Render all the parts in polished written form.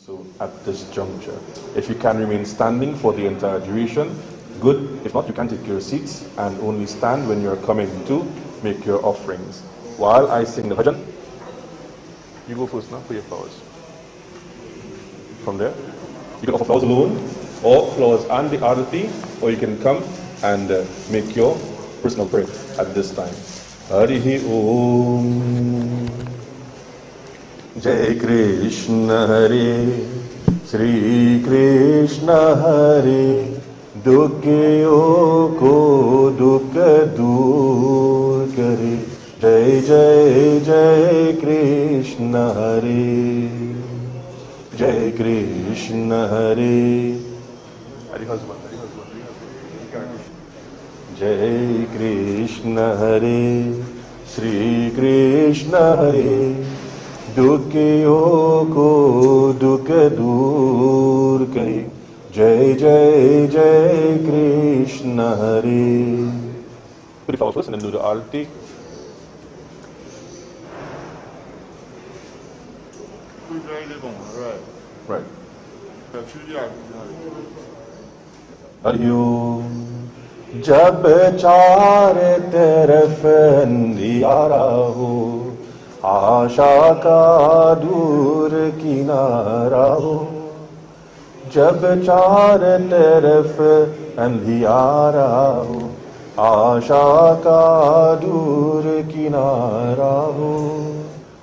So at this juncture, if you can remain standing for the entire duration, good. If not, you can take your seats and only stand when you're coming to make your offerings. While I sing the bhajan, you go first now for your flowers. From there, you can offer flowers alone, or flowers and the arati, or you can come and make your personal prayer at this time. Harihi Om. Jai Krishna Hare, Shri Krishna Hare, Dukhiyon ko dukh dur kare. Jai Jai Jai Krishna Hare, Jai Krishna Hare. Jai Krishna Hare, Shri Krishna Hare, Dukhiyon ko dukh dur kare. Jai Jai Jai Krishna Hare. Put the flower first and then do the arati. Right. Hari Om. जब चारे तरफ अंधियारा हो, आशा का दूर किनारा हो। जब चारे तरफ अंधियारा हो, आशा का दूर किनारा हो,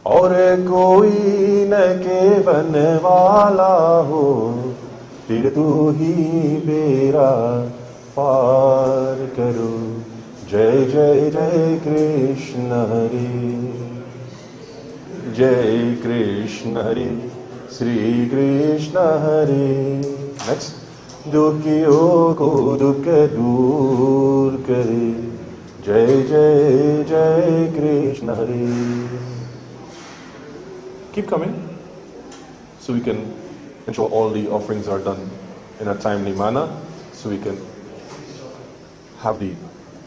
और कोई न केवन वाला हो, फिर तू ही बेरा पार करो। जय जय जय कृष्ण हरे, जय कृष्ण हरे, श्री कृष्ण हरे। नेक्स्ट, दुखियों को दुख दूर करे। जय जय जय कृष्ण हरे। Keep coming so we can ensure all the offerings are done in a timely manner, so we can have the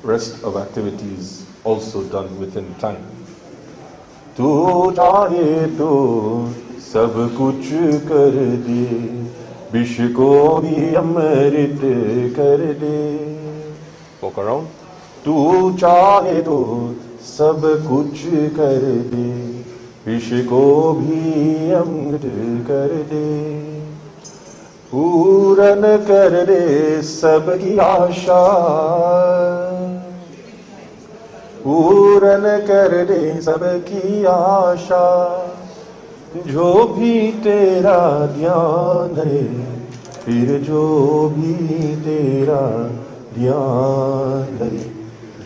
rest of activities also done within time. Tu chahe to sab kuch kar de, vish ko bhi amrit kar de. Walk around. Tu chahe to sab kuch kar de, vish ko bhi amrit kar de. पूरन कर दे सबकी आशा, पूरन कर दे सबकी आशा। जो भी तेरा ध्यान है, फिर जो भी तेरा ध्यान है।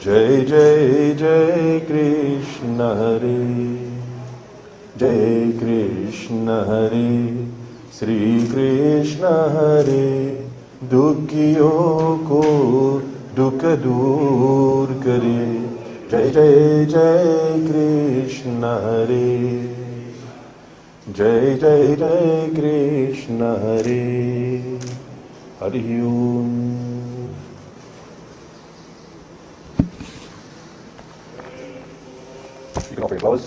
जय जय जय कृष्ण हरे, जय कृष्ण हरे, श्री कृष्ण हरे। दुखियों को दुख दूर करे। जय जय जय कृष्ण हरे, जय जय जय कृष्ण हरे। हरि ओम। You can offer your flowers.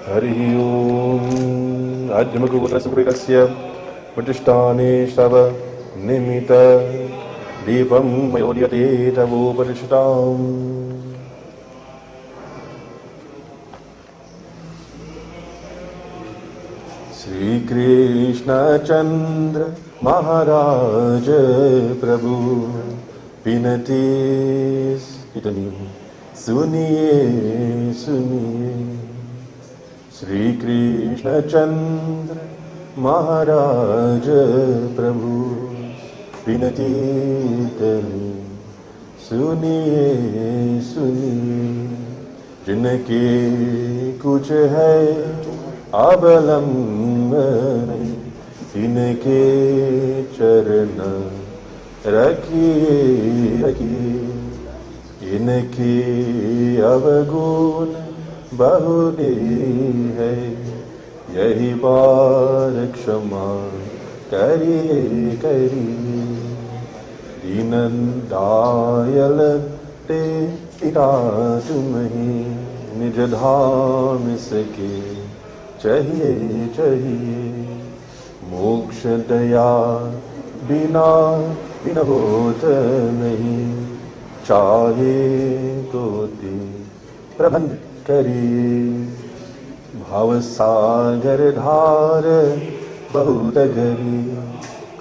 Hari Om. Ajmakutrasupurikasya Vajishtane Shava Nimita Devam Mayodhyate Tavoparishtam. Sri Krishna Chandra Maharaj Prabhu Pinati Itani Suniye Suniye. Sri Krishna Chandra Maharaj Prabhu Vinati Tani Suniye Suniye. जिनके कुछ है अवलंबन, इनके चरण रखिए रखिए। इनके अवगुण बहुते है, यही बार क्षमा करिए करिए। दीनन दायल ते पिता तुम्हें निज धाम सके चाहिए चाहिए मोक्ष दया बिना बिन होत नहीं चाहे कोटि प्रबंध करिए भाव सागर धार बहुत गरी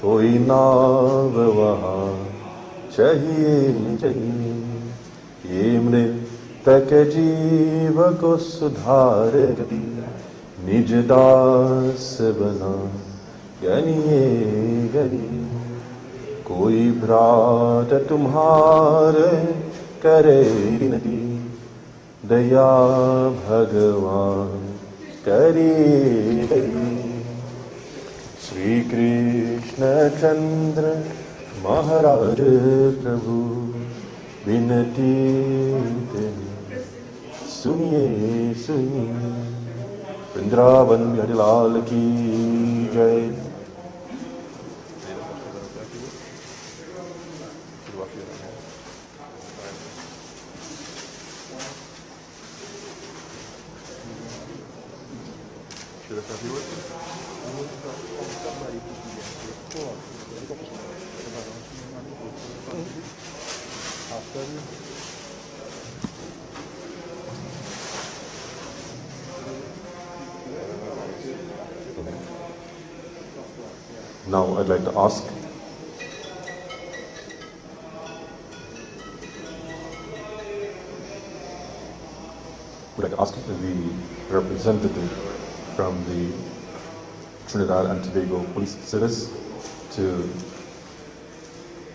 कोई नाव वहाँ चाहिए चाहिए ये मृतक जीव को सुधार गति निज दास बना गनिए गनिए कोई भ्रात तुम्हार करे नहीं दया भगवान करिए श्री कृष्ण चंद्र महाराज प्रभु विनती सुनिए सुनिए वृंदावन बिहारी लाल की जय। Now I'd like to ask the representative from the Trinidad and Tobago Police Service to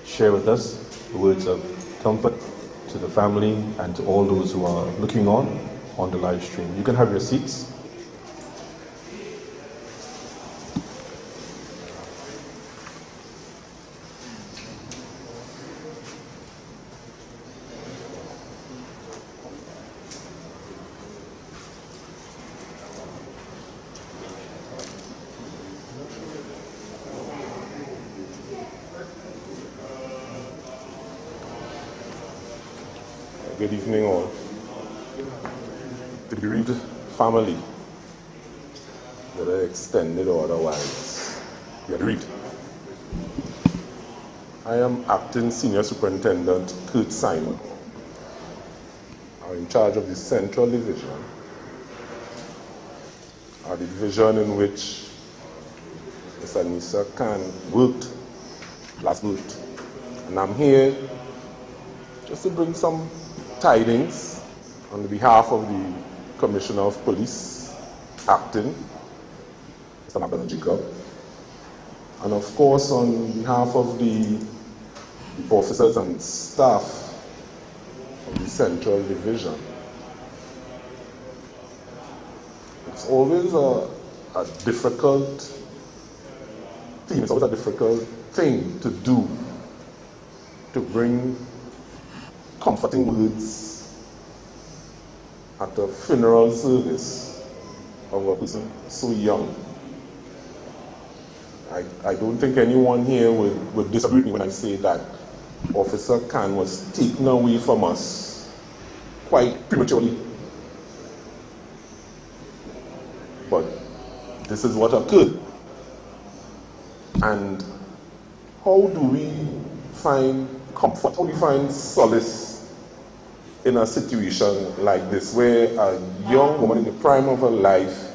share with us words of comfort to the family and to all those who are looking on the live stream. You can have your seats. Good evening all. The bereaved family, whether extended or otherwise, we are bereaved. I am Acting Senior Superintendent Kurt Simon. I'm in charge of the Central Division, the division in which Ms. Anisa worked, last worked. And I'm here just to bring some tidings on behalf of the Commissioner of Police, Acting, Mr. Magdalene Jacob, and of course on behalf of the officers and staff of the Central Division. It's always a difficult thing, it's always a difficult thing to do, to bring comforting words at a funeral service of a person so young. I don't think anyone here would disagree with me when I say that Officer Khan was taken away from us quite prematurely. But this is what occurred. And how do we find comfort? How do we find solace in a situation like this, where a young woman in the prime of her life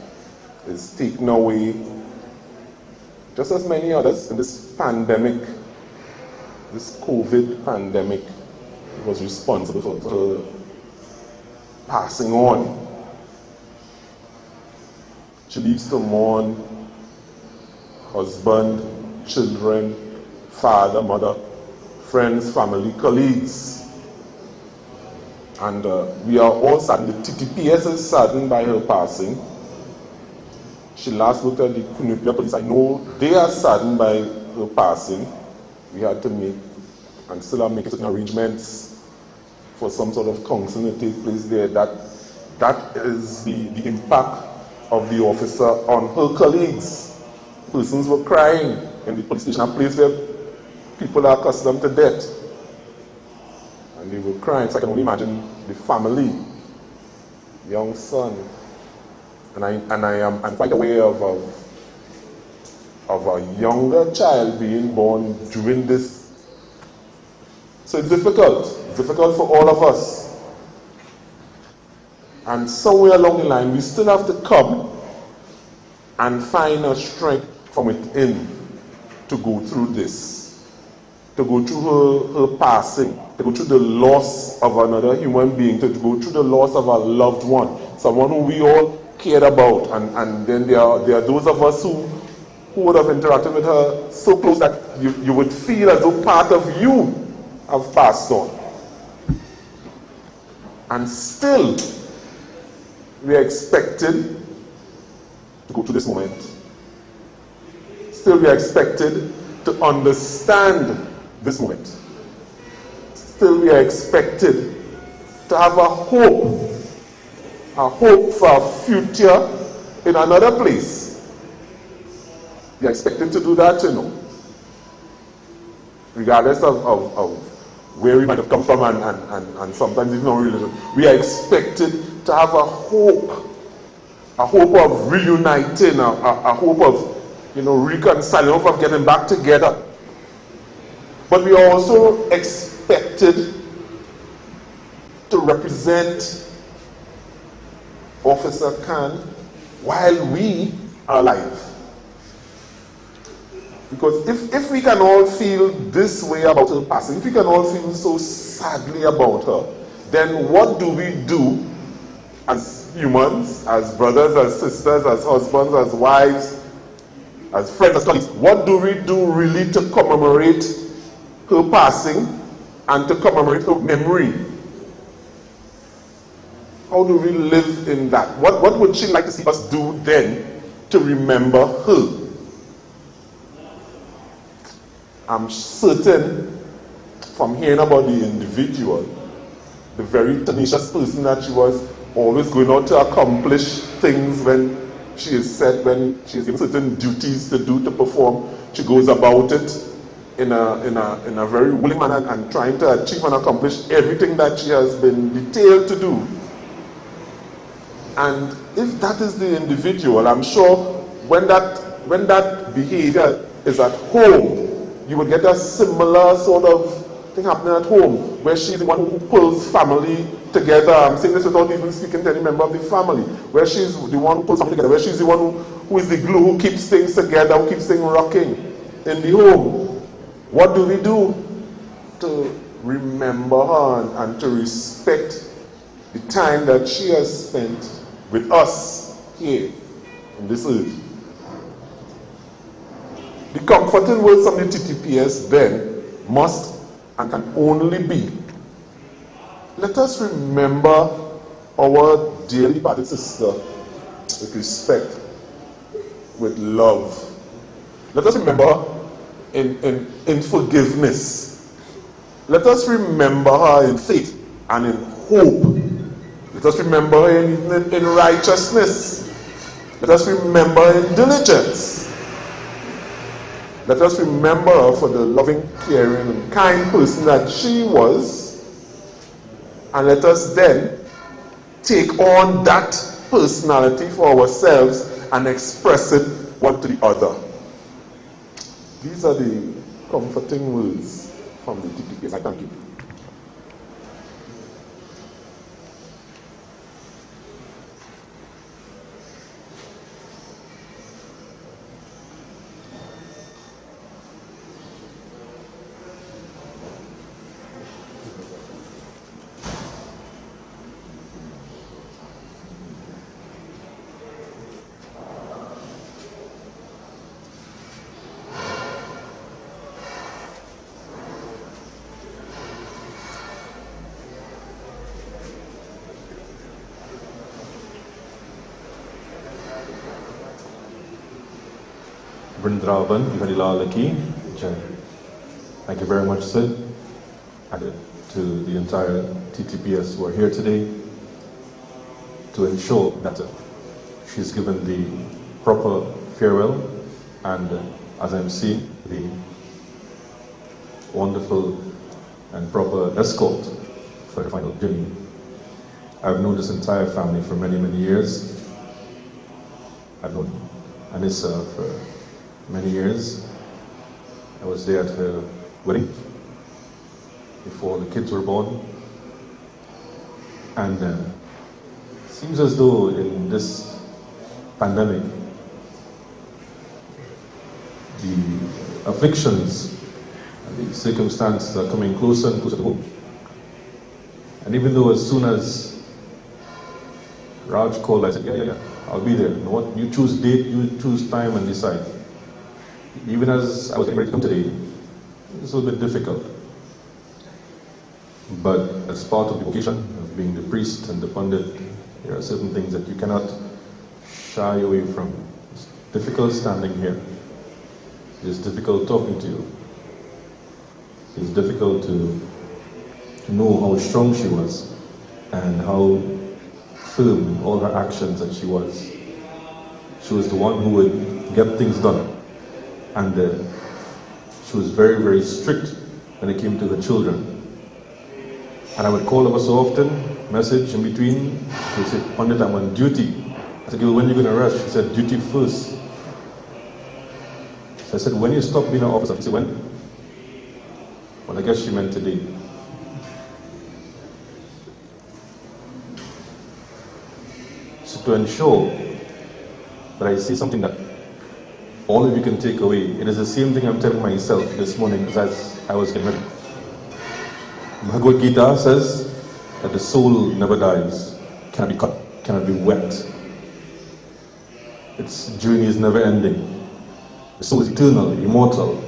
is taken away, just as many others in this pandemic, this COVID pandemic was responsible for passing on. She leaves to mourn husband, children, father, mother, friends, family, colleagues. And we are all saddened. The TTPS is saddened by her passing. She last worked at the Cunupia Police. I know they are saddened by her passing. We had to make, and still are making certain arrangements for some sort of counseling to take place there. That is the impact of the officer on her colleagues. Persons were crying in the police station, a place where people are accustomed to death. And they were crying, so I can only imagine the family, young son, I'm quite aware of a younger child being born during this. So it's difficult. It's difficult for all of us. And somewhere along the line, we still have to come and find a strength from within to go through this, to go through her passing, to go through the loss of another human being, to go through the loss of a loved one, someone who we all cared about. And then there are those of us who would have interacted with her so close that you would feel as though part of you have passed on. And still, we are expected to go through this moment. Still, we are expected to understand this moment. Still, we are expected to have a hope for a future in another place. We are expected to do that, regardless of where we might have come from and sometimes even our religion. We are expected to have a hope of reuniting, a hope of reconciling, a hope of getting back together. But we are also expected to represent Officer Khan while we are alive. Because if we can all feel this way about her passing, if we can all feel so sadly about her, then what do we do as humans, as brothers, as sisters, as husbands, as wives, as friends, as colleagues? What do we do really to commemorate her passing and to commemorate her memory? How do we live in that? What would she like to see us do then to remember her? I'm certain from hearing about the individual, the very tenacious person that she was, always going out to accomplish things when she is given certain duties to do, to perform. She goes about it in a very willing manner and trying to achieve and accomplish everything that she has been detailed to do. And if that is the individual, I'm sure when that behavior is at home, you would get a similar sort of thing happening at home, where she's the one who pulls family together. I'm saying this without even speaking to any member of the family. Where she's the one who pulls family together, where she's the one who is the glue, who keeps things together, who keeps things rocking in the home. What do we do to remember her and to respect the time that she has spent with us here on this earth? The comforting words from the TTPS then must and can only be, let us remember our dearly departed sister with respect, with love. Let us remember her in forgiveness. Let us remember her in faith and in hope. Let us remember her in righteousness. Let us remember her in diligence. Let us remember her for the loving, caring, and kind person that she was. And let us then take on that personality for ourselves and express it one to the other. These are the comforting words from the TTPS. I thank you. Vrindavan, Ivanilal Jai. Thank you very much, Sid, and to the entire TTPS who are here today to ensure that she's given the proper farewell and, as I'm seeing, the wonderful and proper escort for the final journey. I've known this entire family for many, many years, I've known Anisa for many years. I was there at her wedding before the kids were born. And it seems as though in this pandemic, the afflictions and the circumstances are coming closer and closer to home. And even though as soon as Raj called, I said, yeah, I'll be there. You know what? You choose date, you choose time and decide. Even as I was getting ready to come today, it was a little bit difficult. But as part of the vocation of being the priest and the pundit, there are certain things that you cannot shy away from. It's difficult standing here. It's difficult talking to you. It's difficult to know how strong she was and how firm in all her actions that she was. She was the one who would get things done. And she was very, very strict when it came to her children. And I would call her so often, message in between. She would say, Pandit, I'm on duty. I said, when are you going to rest? She said, duty first. So I said, when you stop being an officer? She said, when? Well, I guess she meant today. So to ensure that I say something that all of you can take away, it is the same thing I'm telling myself this morning as I was getting ready. Bhagavad Gita says that the soul never dies, cannot be cut, cannot be wet. Its journey is never ending. The soul is eternal, immortal.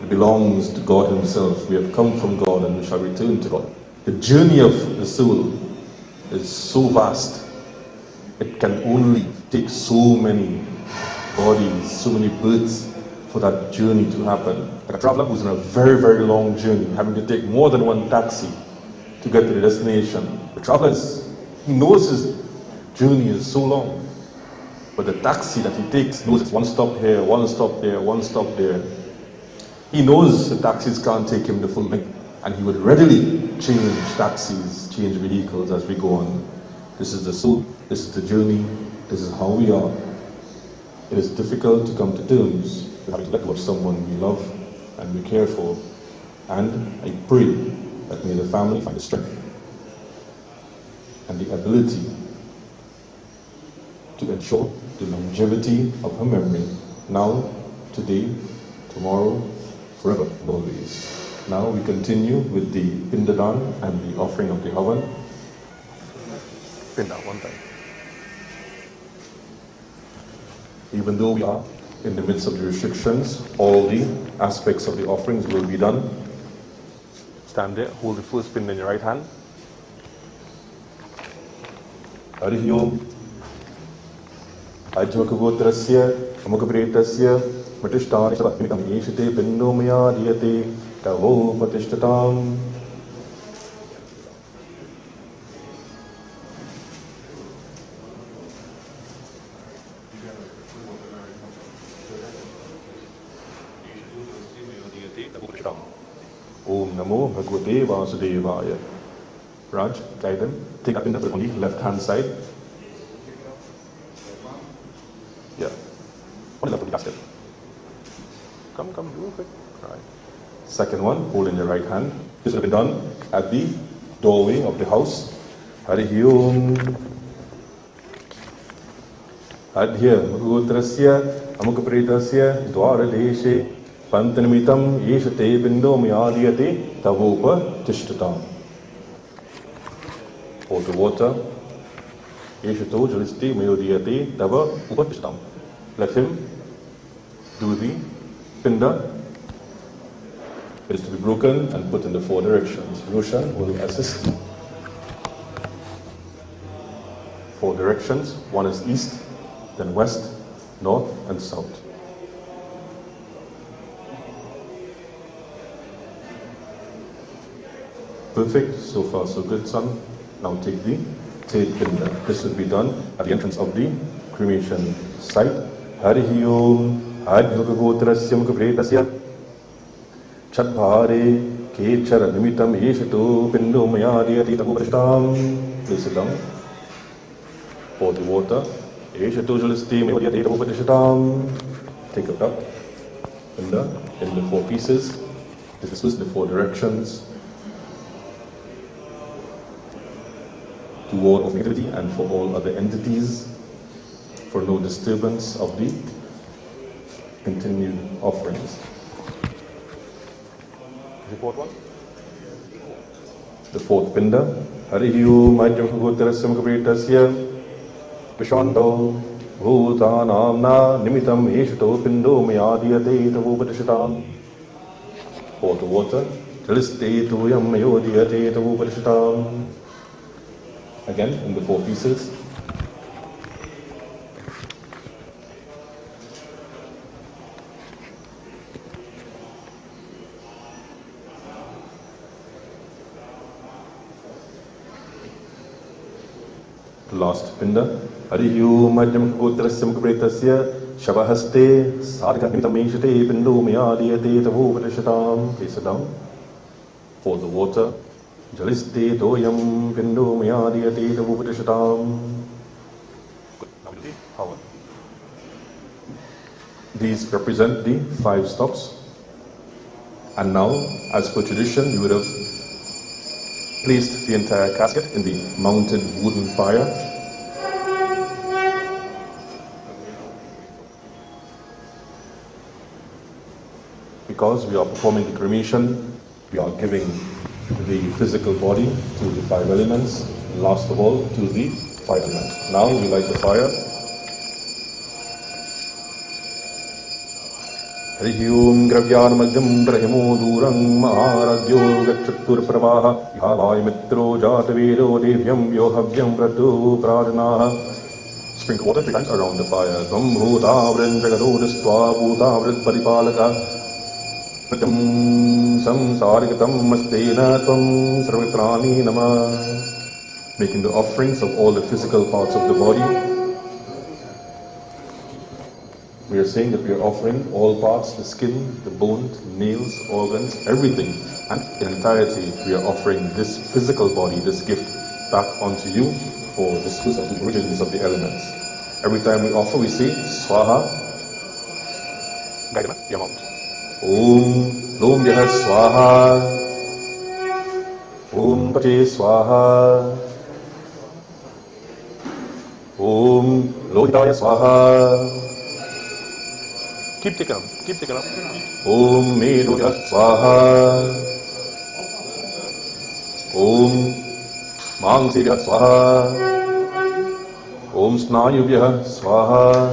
It belongs to God Himself. We have come from God and we shall return to God. The journey of the soul is so vast. It can only take so many bodies, so many births for that journey to happen. Like a traveler who's on a very, very long journey, having to take more than one taxi to get to the destination. The traveler he knows his journey is so long, but the taxi that he takes knows it's one stop here, one stop there, one stop there. He knows the taxis can't take him the full length, and he would readily change taxis, change vehicles as we go on. This is the soul, this is the journey, this is how we are. It is difficult to come to terms with having to let go of someone we love and we care for. And I pray that may the family find the strength and the ability to ensure the longevity of her memory now, today, tomorrow, forever, and always. Now we continue with the Pindadan and the offering of the Havan. Pinda, one time. Even though we are in the midst of the restrictions, all the aspects of the offerings will be done. Stand there, hold the first pin in your right hand. Hari Om. Ajvakagotrasya, Amukapretasya, Matishtar, Mikam Yeshite, Pindomaya, Diate, Tavo, Patishtatam. Om Namo Bhagavate Vasudevaya. Raj, guide them. Take up in the on the left hand side. Yeah. On the left of the basket. Come, do it. Right. Second one, hold in your right hand. This will be done at the doorway of the house. Hari Om. Adhya Bhagavatrasya Amukapretasya Dwara Deshe Pantanimitam Yeshate Bindomyadiyate Tavopa Tishtatam. Pour the water. Yeshato Jaliste Mayodiyate Tava Upatishtam. Let him do the pinda. It is to be broken and put in the four directions. Roshan will assist. Four directions. One is east, then west, north, and south. Perfect. So far, so good, son. Now take the third pinda. This will be done at the entrance of the cremation site. Hari Om. Adhyukagotrasya Mukapretasya Chadbhare Kechara Nimitam Yeshato Pindomayadiyati Tavuprashtam. Place it down. Pour the water. Take a cup in the 4 pieces. This was the 4 directions to ward of negativity and for all other entities, for no disturbance of the continued offerings. The 4th one? The 4th pinda. Harihu Majam Gotarasam Kapritasya Pishanto Bhutanamna Nimitam Eshto Pindo Mayadiyate Tavupadishatam. Pour the water. Jaliste Tuyam Mayodiyate Tavupadishatam. Again in the 4 pieces. Last pinda. Harihu Majam Gotrasam Kapritasya Shavahaste Sadhikamitamisate Pindu Mayadiyate Tavupadishatam. Place it down. Pour the water. Jaliste Toyam Pindu Mayadiyate Tavupadishatam. These represent the 5 stops. And now, as per tradition, you would have placed the entire casket in the mounted wooden fire. Because we are performing the cremation, we are giving the physical body to the 5 elements, and last of all to the fire element. Now we light the fire. Harihyom Gravyanamajam Brahimo Durang Maharagyo Gachatur Pravaha Yhavai Mitro Jatavedo Devyam Yohavyam Pratu Pradanaha. Sprinkle water 3 times around the fire. Tvam Bhutavrin Jagadodistva Bhutavrit Paripalaka Pratam Samsarikatam Mastena Tvam Sarvitrani Nama. Making the offerings of all the physical parts of the body. We are saying that we are offering all parts, the skin, the bone, nails, organs, everything, and in entirety we are offering this physical body, this gift, back onto you for the source of the origins of the elements. Every time we offer, we say Swaha. Guide the amount. Om Lom Yaha Swaha. Om Pache Swaha. Om Lohitaya Swaha. Keep taking up. Om Medya Swaha. Om Mangsivya Swaha. Om Snayubhya Swaha.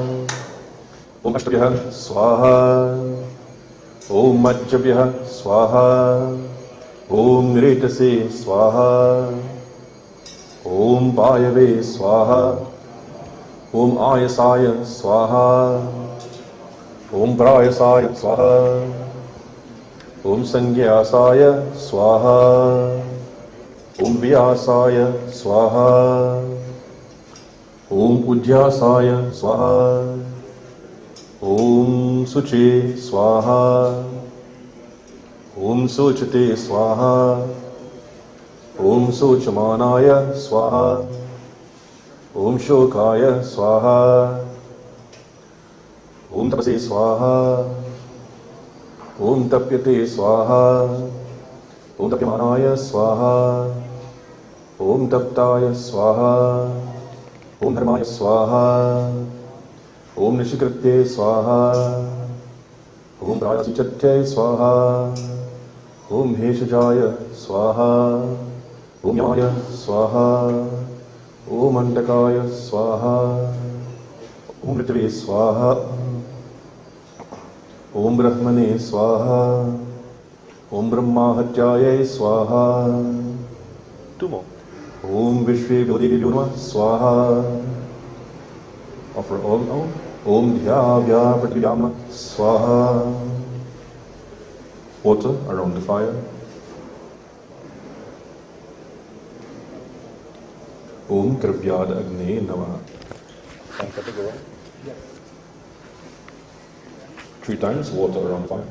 Om Ashtabhya Swaha. Om Majjabhya Swaha. Om Retase Swaha. Om Vayave Swaha. Om Ayasaya Swaha. Om Prayasaya Swaha. Om Sangyasaya Swaha. Om Vyasaya Swaha. Om Ujjasaya Swaha. Om Suche Swaha. Om Suchate Swaha. Om Suchamanaya Swaha. Om Shokaya Swaha. Om Tapase Swaha. Om Tapyate Swaha. Om Tapyamanaya Swaha. Om Taptaya Swaha. Om Dharmaya Swaha. Om Nishikritye Swaha. Om Prayasichatye Swaha. Om Heshajaya Swaha. Om Yamaya Swaha. Om Andakaya Swaha. Om Ritve Swaha. Om Brahmane Swaha. Om Brahmahatyaye Swaha. 2 more. Om Vishve Vyodivya Swaha. Offer all now. Om Dhyavya Prativyama Swaha. Water around the fire. Om Krivyad Agne Namaha. 3 times water around the fire.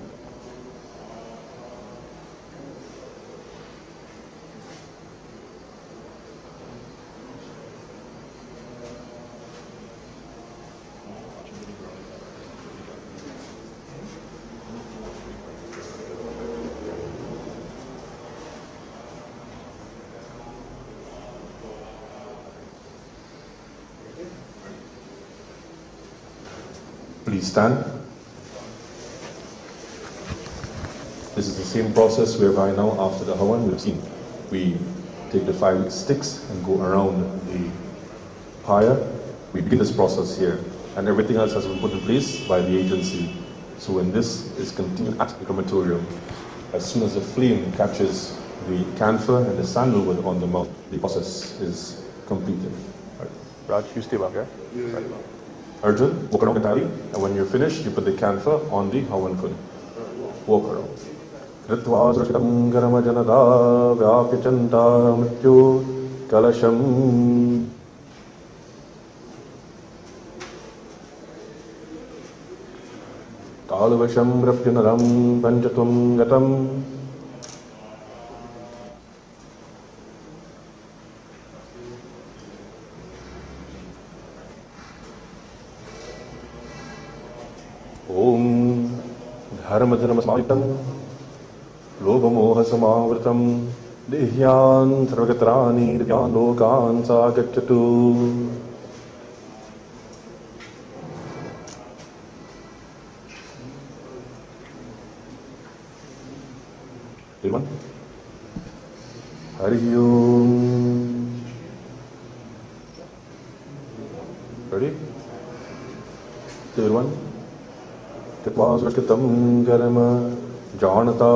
Please stand. This is the same process whereby now after the Hawan we've seen. We take the 5 sticks and go around the pyre. We begin this process here, and everything else has been put in place by the agency. So when this is continued at the crematorium, as soon as the flame catches the camphor and the sandalwood on the mouth, the process is completed. Right. Raj, you stay back here. Yeah. Right. Arjun, walk around entirely, and when you're finished, you put the camphor on the Hawan kun. Walk around. Kritva srashtam garama janada vyapyachanta mrityu kalasham. Kalavasham rapyanaram panchatum gatam. Om dharmadharma samaitam lobhamoha samavritam dehyan sarvagatrani divyan lokan sagacchatu. Everyone? Hari Om. Ready? Everyone? Kitvam garama janata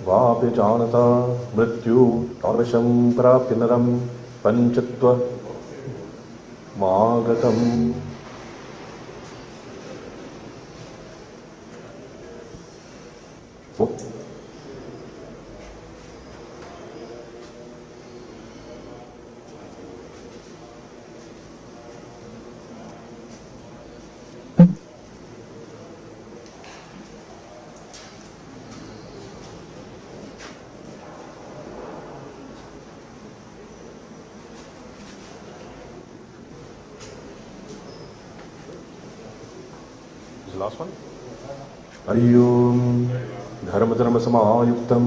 vapi janata mrityu tarvasham prapyanaram panchatva magatam. The last one. Hari Om dharmadharma samayuktam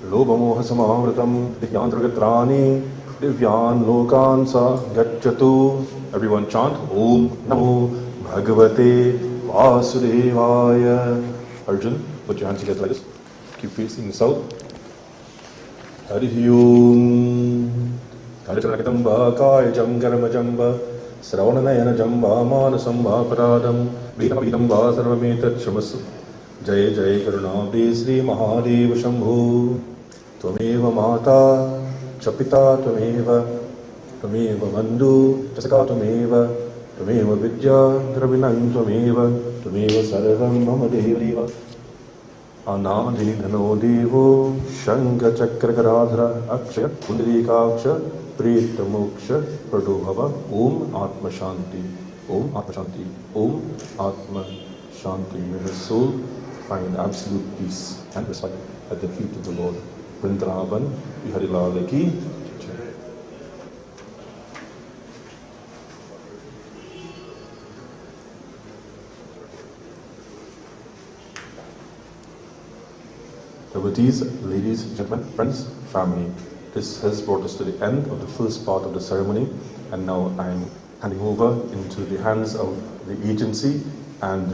lobhamoha samavritam dihyantragatrani divyan lokan sa gacchatu. Everyone chant Om Namo Bhagavate Vasudevaya. Arjun, put your hands together like this. Keep facing the south. Hari Om Karacharakatam Bhakaya Jamgarama Jamba Sravananayana Jamba Manasamba Paradam Vidam Va Sarvametat Shamasu Jai Jai Karunabde Sri Mahadeva Shambhu Tvameva Mata Chapita Tvameva Bandhu Chasaka Tvameva Vidya Dravinam Tvameva Sarvam Mama Deva Anadi Dhano Devo Shankha Chakra Garadhara Akshaya Pundrikaksha Preta Moksha Pradobhava Om Atma Shanti Om Atma Shanti Om Atma Shanti. May the soul find absolute peace and respite at the feet of the Lord. Vrindavan Viharilal Ki. Devotees, ladies, gentlemen, friends, family, this has brought us to the end of the first part of the ceremony, and now I'm handing over into the hands of the agency and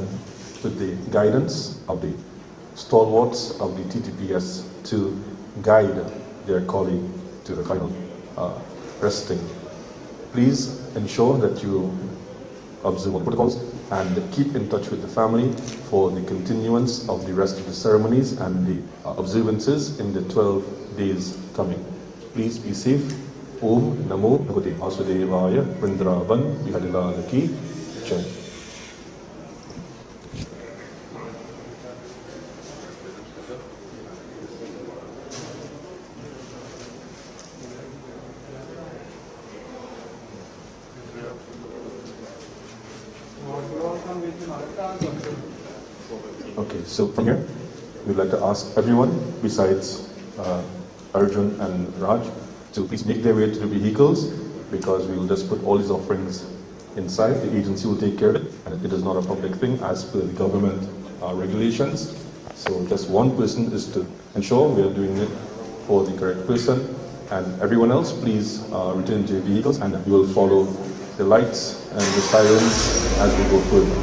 with the guidance of the stalwarts of the TTPS to guide their colleague to the final resting. Please ensure that you observe all protocols and keep in touch with the family for the continuance of the rest of the ceremonies and the observances in the 12 days coming. Please be safe. Om Namo Bhagavate Vasudevaya. Vrindavan Viharilal Ki Jai. Okay, so from here, we'd like to ask everyone besides Arjun and Raj to please make their way to the vehicles, because we will just put all these offerings inside. The agency will take care of it, and it is not a public thing as per the government regulations. So just one person is to ensure we are doing it for the correct person, and everyone else please return to your vehicles, and we will follow the lights and the sirens as we go further.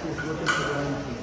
He's looking for the